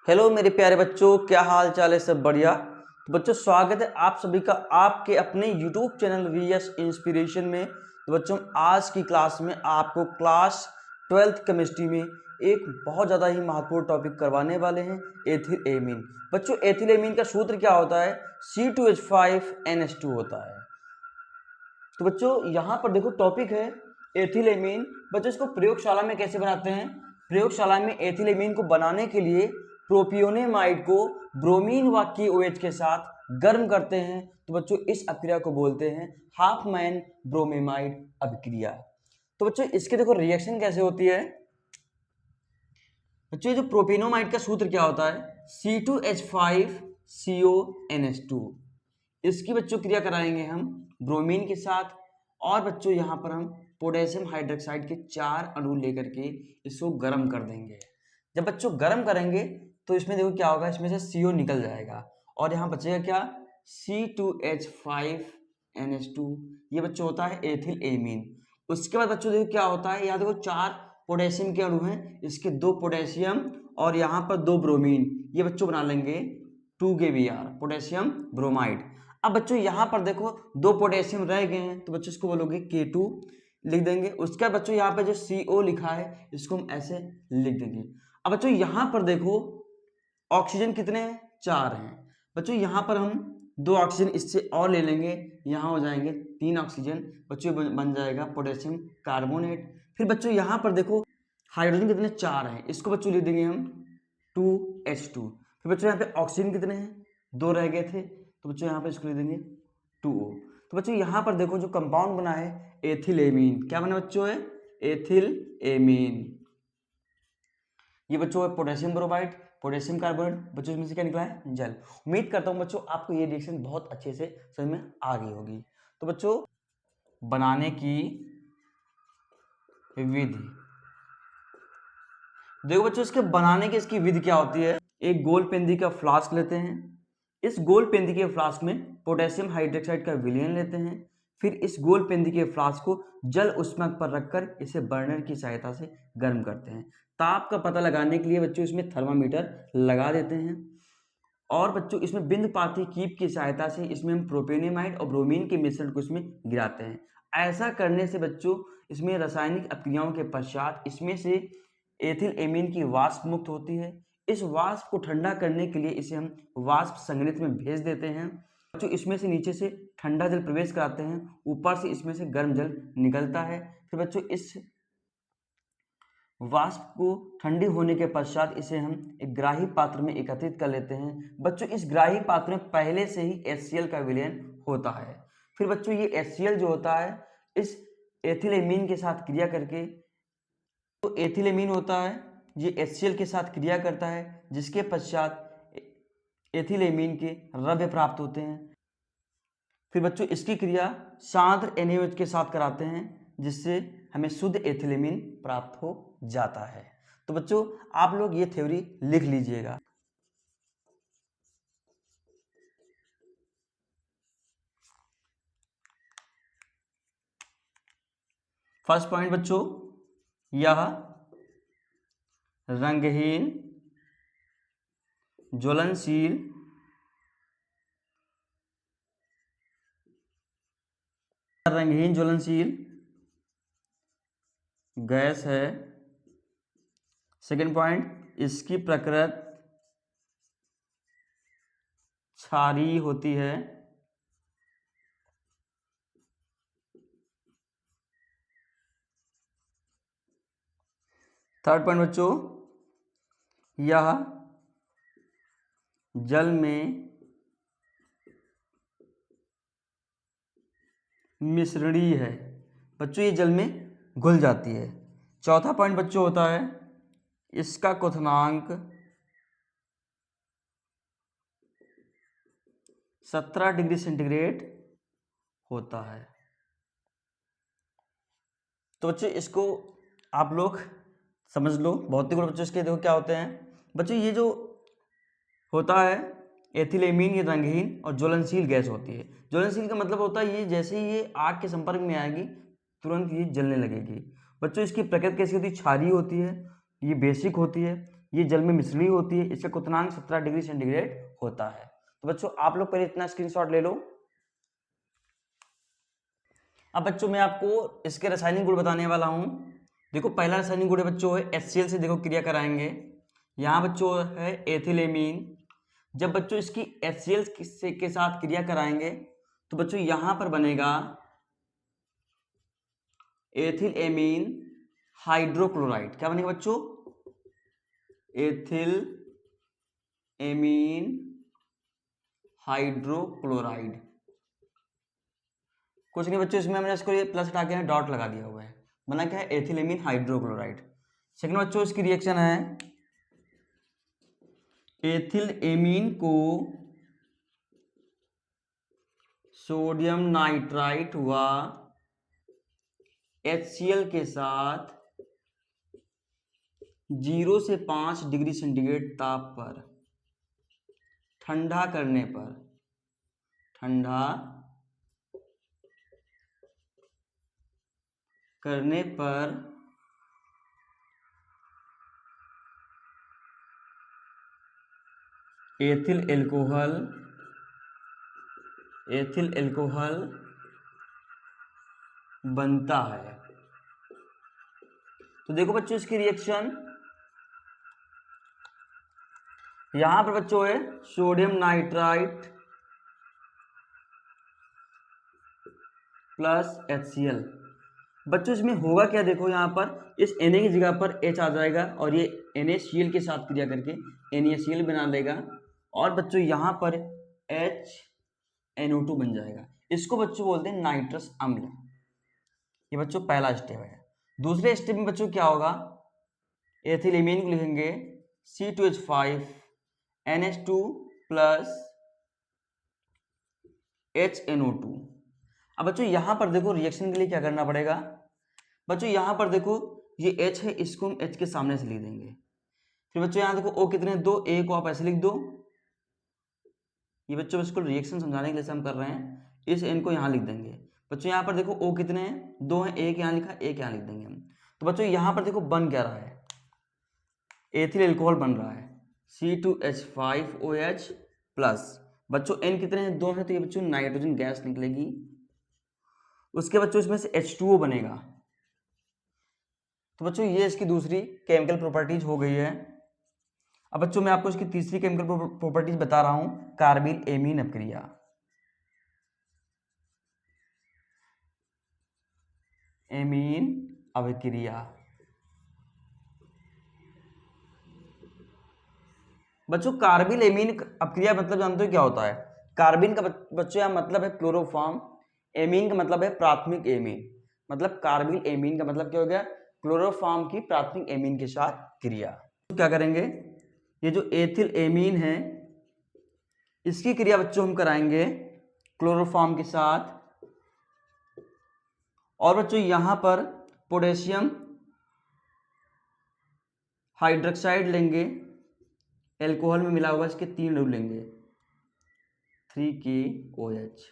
Hello मेरे प्यारे बच्चों, क्या हाल चाल है? सब बढ़िया। तो बच्चों, स्वागत है आप सभी का आपके अपने YouTube चैनल VS इंस्पिरेशन में। तो बच्चों, आज की क्लास में आपको क्लास 12th केमिस्ट्री में एक बहुत ज़्यादा ही महत्वपूर्ण टॉपिक करवाने वाले हैं, एथिल एमीन। बच्चों, एथिल एमीन का सूत्र क्या होता है? C2H5NH2 होता है। तो बच्चों, यहाँ पर देखो टॉपिक है एथिल एमीन। बच्चों, इसको प्रयोगशाला में कैसे बनाते हैं? प्रयोगशाला में एथिल एमीन को बनाने के लिए प्रोपियोनेमाइड को ब्रोमीन व KOH के साथ गर्म करते हैं। तो बच्चों, इस अभिक्रिया को बोलते हैं हाफमैन ब्रोमेमाइड अभिक्रिया। तो बच्चों, इसके देखो रिएक्शन कैसे होती है। बच्चों, ये जो प्रोपियोनेमाइड का सूत्र क्या होता है? C2H5CONH2। इसकी बच्चों क्रिया कराएंगे हम ब्रोमीन के साथ, और बच्चों यहाँ पर हम पोटेशियम हाइड्रोक्साइड के 4 अणु लेकर के इसको गर्म कर देंगे। जब बच्चों गर्म करेंगे तो इसमें देखो क्या होगा, इसमें से CO निकल जाएगा और यहाँ बचेगा क्या? C2H5NH2। ये बच्चों होता है एथिल एमीन। उसके बाद बच्चों देखो क्या होता है, यहाँ देखो 4 पोटेशियम के अणु हैं, इसके 2 पोटेशियम और यहाँ पर 2 ब्रोमीन। ये बच्चों बना लेंगे 2KBr पोटेशियम ब्रोमाइड। अब बच्चों यहाँ पर देखो 2 पोटेशियम रह गए हैं, तो बच्चों इसको बोलोगे K2 लिख देंगे। उसके बाद बच्चों यहाँ पे जो CO लिखा है इसको हम ऐसे लिख देंगे। अब बच्चों यहाँ पर देखो ऑक्सीजन कितने हैं? 4 हैं। बच्चों यहाँ पर हम 2 ऑक्सीजन इससे और ले लेंगे, यहाँ हो जाएंगे 3 ऑक्सीजन। बच्चों बन जाएगा पोटेशियम कार्बोनेट। फिर बच्चों यहाँ पर देखो हाइड्रोजन कितने? 4 हैं, इसको बच्चों लिख देंगे हम 2H2। फिर बच्चों यहाँ पे ऑक्सीजन कितने हैं? 2 रह गए थे, तो बच्चों यहाँ पे इसको लिख देंगे 2O। तो बच्चों यहाँ पर देखो जो कंपाउंड बना है एथिल एमीन। क्या बना बच्चों? है एथिल एमीन। ये बच्चों है पोटेशियम ब्रोमाइड, पोटेशियम कार्बोनेट। बच्चों इसमें से क्या निकला है? जल। उम्मीद करता हूँ बच्चों आपको ये रिएक्शन बहुत अच्छे से समझ में आ गई होगी। तो बच्चों, बनाने की विधि देखो बच्चों, इसके बनाने की इसकी विधि क्या होती है। एक गोल पेंदी का फ्लास्क लेते हैं, इस गोल पेंदी के फ्लास्क में पोटेशियम हाइड्रोक्साइड का विलयन लेते हैं। फिर इस गोल पेंदी के फ्लास्क को जल उष्मांक पर रखकर इसे बर्नर की सहायता से गर्म करते हैं। ताप का पता लगाने के लिए बच्चों इसमें थर्मामीटर लगा देते हैं, और बच्चों इसमें बिंदुपाती कीप की सहायता से इसमें हम प्रोपेनेमाइड और ब्रोमीन के मिश्रण को इसमें गिराते हैं। ऐसा करने से बच्चों इसमें रासायनिक अपक्रियाओं के पश्चात इसमें से एथिल एमीन की वाष्प मुक्त होती है। इस वाष्प को ठंडा करने के लिए इसे हम वाष्प संग्रहित में भेज देते हैं। बच्चों इसमें से नीचे से ठंडा जल प्रवेश कराते हैं, ऊपर से इसमें से गर्म जल निकलता है। फिर बच्चों इस वाष्प को ठंडी होने के पश्चात इसे हम एक ग्राही पात्र में एकत्रित कर लेते हैं। बच्चों इस ग्राही पात्र में पहले से ही HCl का विलयन होता है। फिर बच्चों ये HCl जो होता है इस एथिलेमीन के साथ क्रिया करके, तो एथिलेमीन होता है ये HCl के साथ क्रिया करता है, जिसके पश्चात एथिलेमीन के द्रव्य प्राप्त होते हैं। फिर बच्चों इसकी क्रिया सांद्र NaOH के साथ कराते हैं, जिससे हमें शुद्ध एथिलेमीन प्राप्त हो जाता है। तो बच्चों आप लोग ये थ्योरी लिख लीजिएगा। फर्स्ट पॉइंट बच्चों, यह रंगहीन ज्वलनशील गैस है। सेकेंड पॉइंट, इसकी प्रकृति क्षारीय होती है। थर्ड पॉइंट बच्चों, यह जल में मिश्रणीय है। बच्चों ये जल में घुल जाती है। चौथा पॉइंट बच्चों होता है इसका क्वथनांक 17 डिग्री सेंटीग्रेड होता है। तो बच्चों इसको आप लोग समझ लो। भौतिक गुण बच्चों इसके देखो क्या होते हैं। बच्चों ये जो होता है एथिलेमीन, ये रंगहीन और ज्वलनशील गैस होती है। ज्वलनशील का मतलब होता है ये जैसे ही ये आग के संपर्क में आएगी तुरंत ये जलने लगेगी। बच्चों इसकी प्रकृति कैसी होती है? क्षारीय होती है, ये बेसिक होती है। ये जल में मिश्री होती है, इसका क्वथनांक 17 डिग्री सेंटीग्रेड होता है। तो बच्चों आप लोग पहले इतना स्क्रीनशॉट ले लो। अब बच्चों मैं आपको इसके रासायनिक गुण बताने वाला हूं। देखो पहला रासायनिक गुण बच्चों है HCl से देखो क्रिया कराएंगे। यहाँ बच्चों है एथिलेमीन। जब बच्चों इसकी HCl के साथ क्रिया कराएंगे तो बच्चों यहाँ पर बनेगा एथिलेमीन हाइड्रोक्लोराइड। क्या बनेगा बच्चों? Ethyl amine hydrochloride. कुछ नहीं बच्चों, इसमें हमने इसको ये प्लस हटा के डॉट लगा दिया हुआ है, बना क्या है? एथिलेमीन हाइड्रोक्लोराइड। सेकंड बच्चों इसकी रिएक्शन है, एथिल एमीन को सोडियम नाइट्राइट व HCl के साथ 0 से 5 डिग्री सेंटीग्रेड ताप पर ठंडा करने पर एथिल एल्कोहल बनता है। तो देखो बच्चों इसकी रिएक्शन, यहां पर बच्चों है सोडियम नाइट्राइट प्लस HCl। बच्चों इसमें होगा क्या? देखो यहाँ पर इस Na की जगह पर H आ जाएगा और ये NaCl के साथ क्रिया करके NaCl बना देगा और बच्चों यहाँ पर HNO2 बन जाएगा। इसको बच्चों बोलते हैं नाइट्रस अम्ल। ये बच्चों पहला स्टेप है। दूसरे स्टेप में बच्चों क्या होगा? एथिलेमीन को लिखेंगे C2H5 NH2 प्लस HNO2। अब बच्चों यहां पर देखो रिएक्शन के लिए क्या करना पड़ेगा? बच्चों यहां पर देखो ये H है, इसको हम H के सामने से लिख देंगे। फिर बच्चों यहां देखो O कितने? 2, A को आप ऐसे लिख दो। ये बच्चों इसको रिएक्शन समझाने के लिए हम कर रहे हैं, इस N को यहां लिख देंगे। बच्चों यहां पर देखो O कितने हैं? 2 हैं, एक यहां लिखा, एक यहां लिख देंगे हम। तो बच्चों यहां पर देखो बन क्या रहा है? एथिल एल्कोहल बन रहा है C2H5OH प्लस। बच्चों N कितने हैं? 2 हैं, तो ये बच्चों नाइट्रोजन गैस निकलेगी। उसके बच्चों इसमें से H2O बनेगा। तो बच्चों ये इसकी दूसरी केमिकल प्रॉपर्टीज हो गई है। अब बच्चों मैं आपको इसकी तीसरी केमिकल प्रॉपर्टीज बता रहा हूं, कार्बिल एमीन अपक्रिया। एमीन अभिक्रिया। बच्चों कार्बिल एमीन अपक्रिया मतलब जानते हो क्या होता है? कार्बिन का बच्चों यहां मतलब है क्लोरोफॉर्म, एमीन का मतलब है प्राथमिक एमीन। मतलब कार्बिल एमीन का मतलब क्या हो गया? क्लोरोफॉर्म की प्राथमिक एमीन के साथ क्रिया। तो क्या करेंगे? ये जो एथिल एमीन है इसकी क्रिया बच्चों हम कराएंगे क्लोरोफॉर्म के साथ। और बच्चों यहां पर पोटेशियम हाइड्रोक्साइड लेंगे, एल्कोहल में मिला हुआ, इसके 3 अणु लेंगे 3KOH।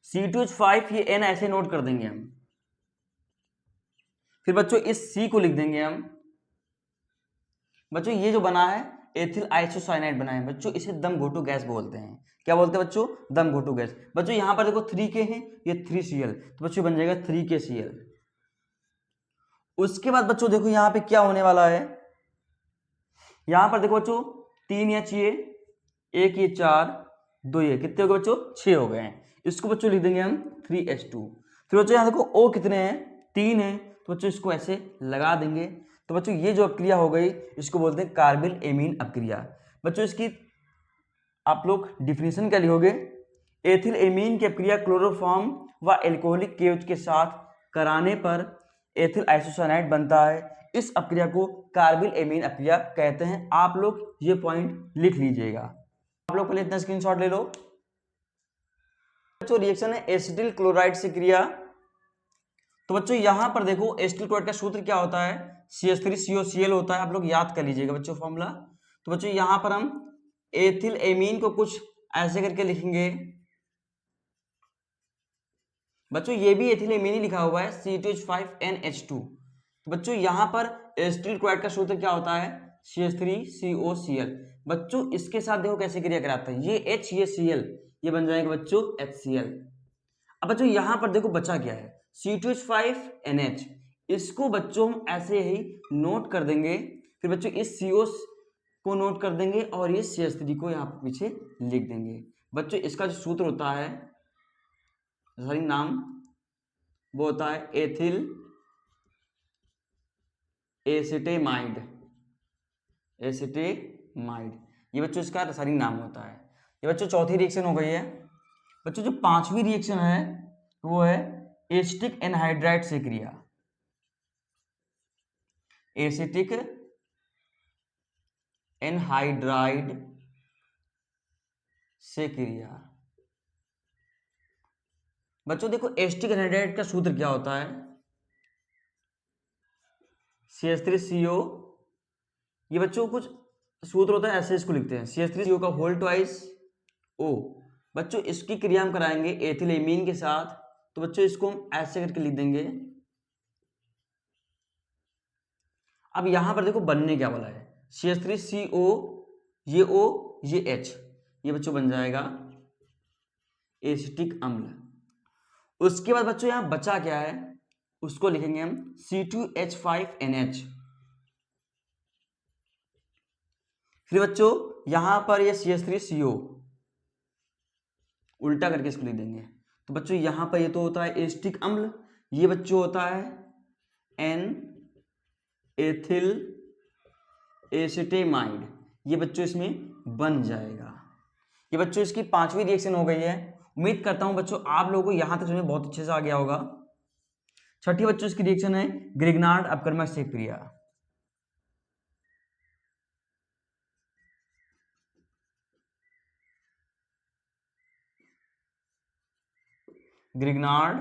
C2H5 ये N ऐसे नोट कर देंगे हम। फिर बच्चों इस C को लिख देंगे हम। बच्चों ये जो बना है एथिल आइसोसाइनाइड बना है बच्चों, इसे दम घोटू गैस बोलते हैं। क्या बोलते हैं बच्चों? दम घोटू गैस। बच्चों यहां पर देखो 3K है, ये 3Cl, तो बच्चों बन जाएगा 3KCl। उसके बाद बच्चों देखो यहां पे क्या होने वाला है, यहां पर देखो बच्चों 3H ये, 1 ये 4, 2 ये, कितने हो गए बच्चों? 6 हो गए हैं। इसको बच्चों लिख देंगे हम 3H2। फिर बच्चों यहां देखो O कितने हैं? 3 है, तो बच्चों इसको ऐसे लगा देंगे। तो बच्चों ये जो अपक्रिया हो गई इसको बोलते हैं कार्बिल एमीन अपक्रिया। बच्चों इसकी आप लोग डिफिनेशन क्या लिखोगे? एथिल एमीन की अपक्रिया क्लोरोफॉर्म व एल्कोहलिक केच के साथ कराने पर एथिल आइसोसाइनाइड बनता है। इस अपक्रिया को कार्बिल एमीन अपक्रिया कहते हैं। आप लोग ये पॉइंट लिख लीजिएगा। आप लोग पहले इतना स्क्रीनशॉट ले लो। बच्चों रिएक्शन है एसिटिल क्लोराइड से क्रिया। तो बच्चों यहां पर देखो एसिटिल क्लोराइड का सूत्र क्या होता है? CH3COCl होता है। आप लोग याद कर लीजिएगा बच्चों फॉर्मूला। तो बच्चों यहां पर हम एथिल एमीन को कुछ ऐसे करके लिखेंगे। बच्चों ये भी एथिल एमीन ही लिखा हुआ है C2H5NH2। तो बच्चों यहाँ पर एसिटिल क्लोराइड का सूत्र क्या होता है, CH3COCl। बच्चों इसके साथ देखो कैसे क्रिया कराता है, ये H ये Cl, ये बन जाएगा बच्चों HCl। अब बच्चों यहाँ पर देखो बचा क्या है, C2H5NH। इसको बच्चों हम ऐसे ही नोट कर देंगे, फिर बच्चों इस CO को नोट कर देंगे और ये CH3 को यहाँ पर पीछे लिख देंगे। बच्चों इसका जो सूत्र होता है, सॉरी नाम, वो होता है एथिल एसिटेमाइड। एसिटेमाइड ये बच्चों इसका रासायनिक नाम होता है। ये बच्चों चौथी रिएक्शन हो गई है। बच्चों जो पांचवी रिएक्शन है वो है एसिटिक एनहाइड्राइड से क्रिया। एसिटिक एनहाइड्राइड से क्रिया। बच्चों देखो एसिटिक एनहाइड्राइड का सूत्र क्या होता है, CH3CO। ये बच्चों कुछ सूत्र होता है ऐसे, इसको लिखते हैं CH3CO का होल ट्वाइस O। बच्चों इसकी क्रिया हम कराएंगे एथिलेमीन के साथ, तो बच्चों इसको हम ऐसे करके लिख देंगे। अब यहां पर देखो बनने क्या वाला है, CH3CO, ये O ये H, ये बच्चों बन जाएगा एसिटिक अम्ल। उसके बाद बच्चों यहां बचा क्या है, उसको लिखेंगे हम C2H5NH। फिर बच्चों यहां पर ये CH3CO उल्टा करके इसको लिख देंगे। तो बच्चों यहां पर ये तो होता है एसिटिक अम्ल, ये बच्चों होता है एन एथिल एसिटेमाइड, ये बच्चों इसमें बन जाएगा। ये बच्चों इसकी पांचवी रिएक्शन हो गई है। उम्मीद करता हूं बच्चों आप लोगों को यहां तक समझ बहुत अच्छे से आ गया होगा। छठी बच्चों इसकी रिएक्शन है ग्रिग्नार्ड अपकर्मक से क्रिया। ग्रिग्नार्ड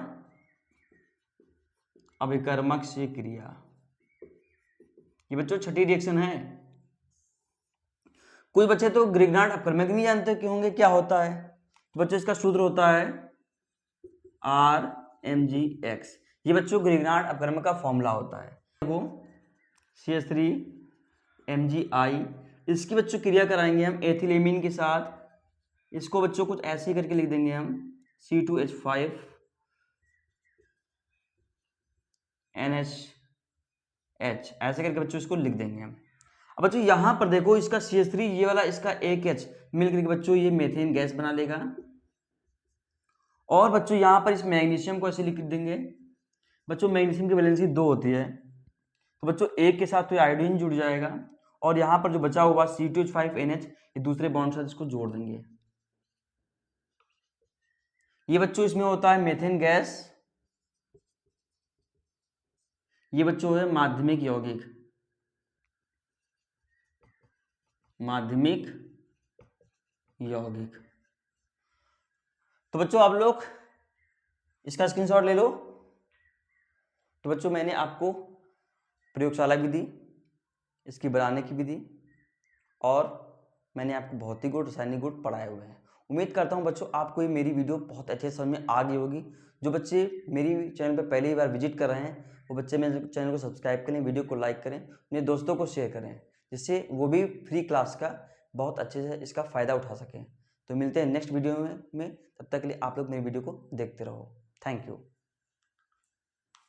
अभिकर्मक से क्रिया, ये बच्चों छठी रिएक्शन है। कुछ बच्चे तो ग्रिग्नार्ड अपकर्मक नहीं जानते कि होंगे क्या होता है, तो बच्चों इसका सूत्र होता है RMgX। ये बच्चों ग्रिग्नार्ड अपकर्मक का फॉर्मूला होता है। देखो CH3MgI, इसकी बच्चों क्रिया कराएंगे हम एथिलेमीन के साथ। इसको बच्चों कुछ ऐसे करके लिख देंगे हम C2H5NH, ऐसे करके बच्चों इसको लिख देंगे हम। अब बच्चों यहां पर देखो इसका CH3 ये वाला इसका एक H मिलकर के बच्चों ये मेथेन गैस बना लेगा। और बच्चों यहां पर इस मैग्नीशियम को ऐसे लिख देंगे। बच्चों मैग्नीशियम की वैलेंसी 2 होती है, तो बच्चों एक के साथ तो आयोडीन जुड़ जाएगा और यहां पर जो बचा हुआ C2H5NH ये दूसरे बॉन्ड साथ इसको जोड़ देंगे। ये बच्चों इसमें होता है मेथेन गैस। ये बच्चों है माध्यमिक यौगिक, माध्यमिक यौगिक। तो बच्चों आप लोग इसका स्क्रीनशॉट ले लो। तो बच्चों मैंने आपको प्रयोगशाला भी दी, इसकी बनाने की भी दी, और मैंने आपको भौतिक गुण रासायनिक गुण पढ़ाए हुए हैं। उम्मीद करता हूं बच्चों आपको ये मेरी वीडियो बहुत अच्छे से समझ में आ गई होगी। जो बच्चे मेरी चैनल पर पहली बार विजिट कर रहे हैं वो बच्चे मेरे चैनल को सब्सक्राइब करें, वीडियो को लाइक करें, अपने दोस्तों को शेयर करें, जिससे वो भी फ्री क्लास का बहुत अच्छे से इसका फ़ायदा उठा सकें। तो मिलते हैं नेक्स्ट वीडियो में। तब तक के लिए आप लोग मेरी वीडियो को देखते रहो। Thank you.